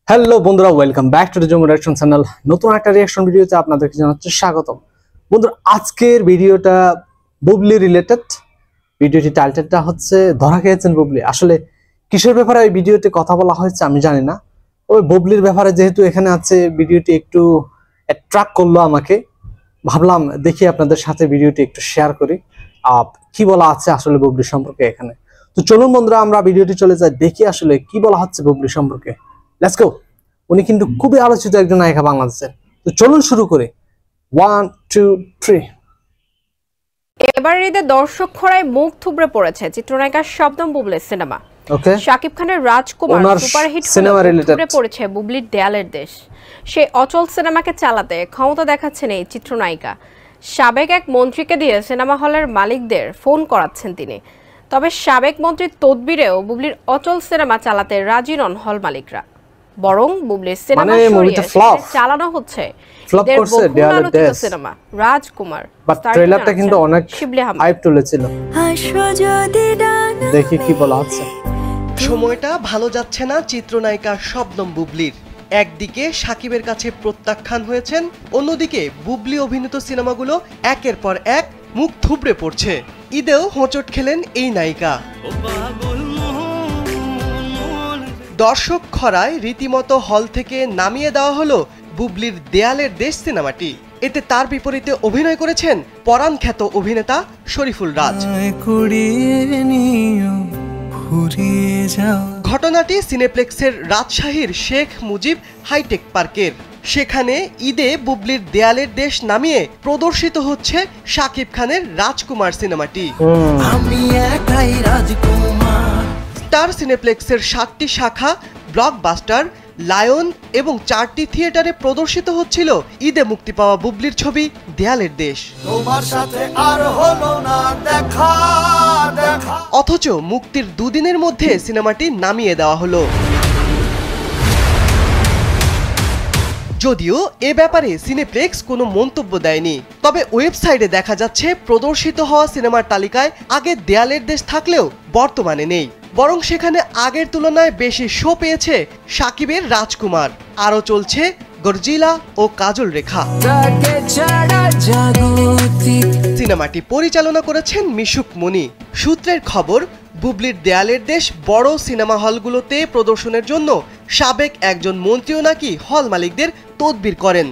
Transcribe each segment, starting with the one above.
Hello বন্ধুরা, welcome back to the zoom reaction channel. নতুন একটা রিঅ্যাকশন ভিডিওতে আপনাদেরকে জানাচ্ছি স্বাগতম। বন্ধুরা, আজকের ভিডিওটা বুবলি রিলেটেড। ভিডিওটি টাইটেলটা হচ্ছে ধরা খেয়েছেন বুবলি। আসলে কিসের ব্যাপারে এই ভিডিওতে কথা বলা হয়েছে আমি জানি না, ওই বুবলির ব্যাপারে যেহেতু এখানে আছে, ভিডিওটি একটু অ্যাট্রাক্ট করলো আমাকে। ভাবলাম দেখি আপনাদের সাথে ভিডিওটি একটু শেয়ার করি, কি বলা আছে আসলে বুবলি সম্পর্কে এখানে। তো চলুন বন্ধুরা, আমরা ভিডিওটি চলে যাই, দেখি আসলে কি বলা হচ্ছে বুবলি সম্পর্কে। Let's go. উনি কিন্তু খুবই আলোচিত একজন নায়িকা বাংলাদেশের। তো চলুন শুরু করি। 1 2 3। এবার ঈদে দর্শক খরায় মুখ থুবড়ে পড়েছে চিত্রনায়িকা শবনম বুবলির সিনেমা। ওকে, শাকিব খানের রাজকুমার সুপারহিট সিনেমা রিলেটেড পড়েছে বুবলির দেয়ালের দেশ। সেই অচল সিনেমাকে চালাতে ক্ষমতা দেখাচ্ছেন এই চিত্রনায়িকা। সাবেক এক মন্ত্রীকে দিয়ে সিনেমা হলের মালিকদের ফোন করাচ্ছেন তিনি। তবে সাবেক মন্ত্রীর তদবিরেও বুবলির অচল সিনেমা চালাতে রাজি নন হল মালিকরা, বরং বুবলির সিনেমা চালানো হচ্ছে সিনেমা রাজকুমার। বাট ট্রেলারটা কিন্তু অনেক হাইপ তুলেছিল। দেখি কি বলা হচ্ছে। সময়টা ভালো যাচ্ছে না চিত্রনায়িকা শবনম বুবলির। একদিকে সাকিবের কাছে প্রত্যাখ্যান হয়েছেন, অন্যদিকে বুবলি অভিনীত সিনেমাগুলো একের পর এক মুখ থুবড়ে পড়ছে। ঈদেও হোঁচট খেলেন এই নায়িকা। দর্শক খরায় রীতিমতো হল থেকে নামিয়ে দেওয়া হলো বুবলির দেয়ালের দেশ সিনেমাটি। এতে তার বিপরীতে অভিনয় করেছেন পরাণ খ্যাত অভিনেতা শরীফুল রাজ। ঘটনাটি সিনেপ্লেক্সের রাজশাহীর শেখ মুজিব হাইটেক পার্কের। সেখানে ঈদে বুবলির দেয়ালের দেশ নামিয়ে প্রদর্শিত হচ্ছে শাকিব খানের রাজকুমার সিনেমাটি। স্টার সিনেপ্লেক্সের 7টি শাখা, ব্লকবাস্টার, লায়ন এবং 4টি থিয়েটারে প্রদর্শিত হচ্ছিল ঈদে মুক্তি পাওয়া বুবলির ছবি দেয়ালের দেশ। অথচ মুক্তির দুদিনের মধ্যে সিনেমাটি নামিয়ে দেওয়া হলো। যদিও এ ব্যাপারে সিনেপ্লেক্স কোনো মন্তব্য দেয়নি, তবে ওয়েবসাইটে দেখা যাচ্ছে প্রদর্শিত হওয়া সিনেমার তালিকায় আগে দেয়ালের দেশ থাকলেও বর্তমানে নেই, বরং সেখানে আগের তুলনায় বেশি শো পেয়েছে সাকিবের রাজকুমার। আরও চলছে গর্জিলা ও কাজল রেখা। সিনেমাটি পরিচালনা করেছেন মিশুক মনি। সূত্রের খবর, বুবলির দেয়ালের দেশ বড় সিনেমা হলগুলোতে প্রদর্শনের জন্য সাবেক একজন মন্ত্রীও নাকি হল মালিকদের তদবির করেন।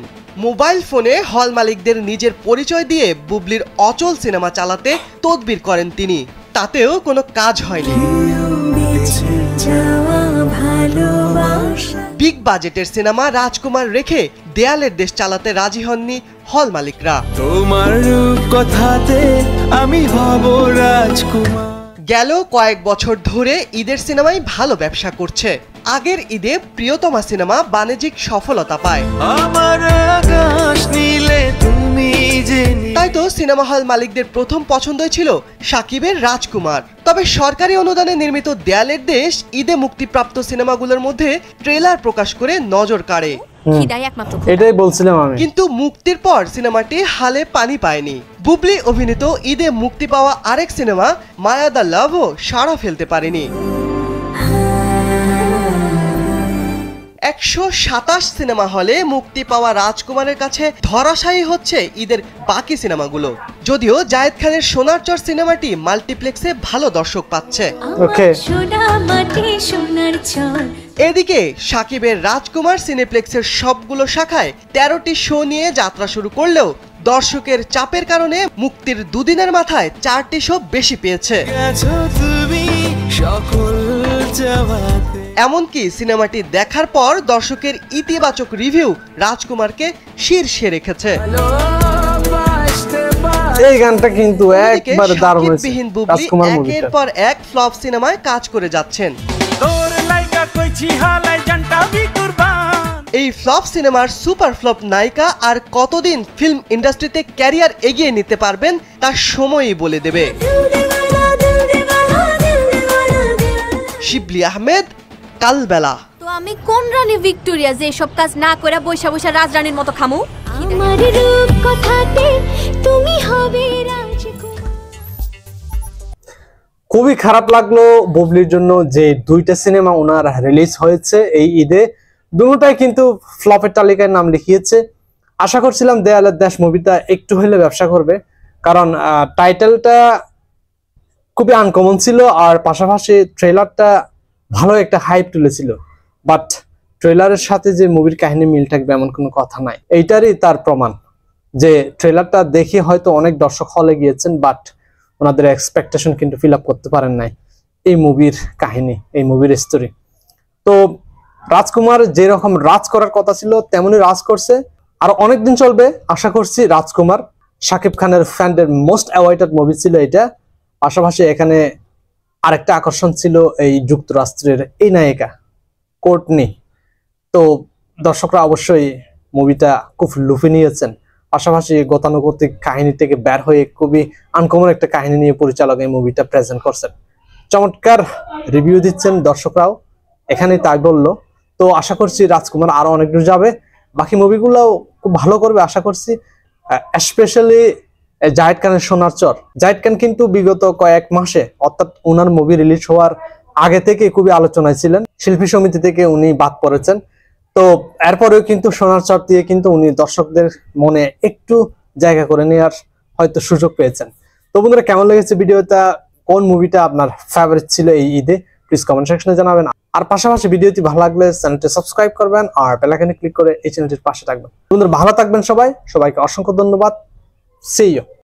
মোবাইল ফোনে হল মালিকদের নিজের পরিচয় দিয়ে বুবলির অচল সিনেমা চালাতে তদবির করেন তিনি। তাতেও কোনো কাজ হয়নি। বিগ বাজেটের সিনেমা রাজকুমার রেখে দেয়ালের দেশ চালাতে রাজি হননি হল মালিকরা। তোমার কথাতে আমি হব রাজকুমার। গেল কয়েক বছর ধরে ঈদের সিনেমাই ভালো ব্যবসা করছে। আগের ঈদে প্রিয়তমা সিনেমা বাণিজ্যিক সফলতা পায়। তাই তো সিনেমা হল মালিকদের প্রথম পছন্দই ছিল সাকিবের রাজকুমার। তবে সরকারি অনুদানে নির্মিত দেয়ালের দেশ ঈদে মুক্তিপ্রাপ্ত সিনেমাগুলোর মধ্যে ট্রেলার প্রকাশ করে নজর কাড়ে। এটাই বলছিলাম আমি। কিন্তু মুক্তির পর সিনেমাটি হালে পানি পায়নি। বুবলি অভিনীত ঈদে মুক্তি পাওয়া আরেক সিনেমা মায়া দ্য লাভও সাড়া ফেলতে পারেনি। 127 সিনেমা হলে মুক্তি পাওয়া রাজকুমারের কাছে ধরাশায়ী হচ্ছে ঈদের বাকি সিনেমাগুলো। যদিও জায়েদ খানের সোনার চর সিনেমাটি মাল্টিপ্লেক্সে ভালো দর্শক পাচ্ছে। এদিকে সাকিবের রাজকুমার সিনেপ্লেক্সের সবগুলো শাখায় 13টি শো নিয়ে যাত্রা শুরু করলেও দর্শকের চাপের কারণে মুক্তির দুদিনের মাথায় 4টি শো বেশি পেয়েছে। এমনকি সিনেমাটি দেখার পর দর্শকের ইতিবাচক রিভিউ রাজকুমারকে শীর্ষে রেখেছে। এই গানটা কিন্তু একবার দারুণ হয়েছে। বুবলি একের পর এক ফ্লপ সিনেমায় কাজ করে যাচ্ছেন। এই ফ্লপ সিনেমার সুপার ফ্লপ নায়িকা আর কতদিন ফিল্ম ইন্ডাস্ট্রিতে ক্যারিয়ার এগিয়ে নিতে পারবেন তা সময়ই বলে দেবে। শিবলি আহমেদ, কালবেলা। তো আমি কোন রানী ভিক্টোরিয়া যে সব কাজ না করে বৈশা বৈশা রাজরানীর মতো খামু? আমার রূপ কথাতে তুমি হবে রাজকুমার। খুবই খারাপ লাগলো বুবলির জন্য যে 2টা সিনেমা ওনার রিলিজ হয়েছে এই ঈদে। দুটোটাই কিন্তু ফ্লপের তালিকায় নাম লিখিয়েছে। আশা করছিলাম দেয়ালের দেশ মুভিটা একটু হলে ব্যবসা করবে, কারণ টাইটেলটা খুবই আনকমন ছিল আর পাশাপাশি ট্রেলারটা ভালো একটা হাইপ তুলেছিল। বাট ট্রেলারের সাথে যে মুভির কাহিনী মিল থাকবে এমন কোনো কথা নাই। এইটারই তার প্রমাণ যে ট্রেলারটা দেখে হয়তো অনেক দর্শক হলে গিয়েছেন, বাট ওনাদের এক্সপেকটেশন কিন্তু ফিল আপ করতে পারেন নাই এই মুভির কাহিনী, এই মুভির স্টোরি। তো রাজকুমার যেরকম রাজ করার কথা ছিল তেমনই রাজ করছে, আর অনেকদিন চলবে আশা করছি রাজকুমার। শাকিব খানের ফ্যানদের মোস্ট অ্যাওয়েটেড মুভি ছিল এটা। পাশাপাশি এখানে আরেকটা আকর্ষণ ছিল এই যুক্তরাষ্ট্রের এই নায়িকা কোর্টনি। তো দর্শকরা অবশ্যই মুভিটা খুব লুফে নিয়েছেন। পাশাপাশি গতানুগতিক কাহিনী থেকে বের হয়ে খুবই আনকমন একটা কাহিনী নিয়ে পরিচালক এই মুভিটা প্রেজেন্ট করছেন। চমৎকার রিভিউ দিচ্ছেন দর্শকরাও, এখানেই তাই বললো। তো আশা করছি রাজকুমার আরো অনেক দূর যাবে, বাকি মুভিগুলোও খুব ভালো করবে আশা করছি। স্পেশালি জাহিদ খানের সোনার চর। জাহিদ খান কিন্তু বিগত কয়েক মাসে, অর্থাৎ ওনার মুভি রিলিজ হওয়ার আগে থেকে খুবই আলোচনায় ছিলেন, শিল্পী সমিতি থেকে উনি বাদ পড়েছেন। তো এরপরেও কিন্তু সোনার চর দিয়ে কিন্তু উনি দর্শকদের মনে একটু জায়গা করে নেওয়ার হয়তো সুযোগ পেয়েছেন। তো বন্ধুরা, কেমন লেগেছে ভিডিওটা, কোন মুভিটা আপনার ফেভারিট ছিল এই ঈদে, প্লিজ কমেন্ট সেকশনে জানাবেন। আর পাশাপাশি ভিডিওটি ভালো লাগলে চ্যানেলটি সাবস্ক্রাইব করবেন আর বেল আইকনে ক্লিক করে এই চ্যানেলটির পাশে থাকবেন। বন্ধুরা ভালো থাকবেন সবাই, সবাইকে অসংখ্য ধন্যবাদ। See you.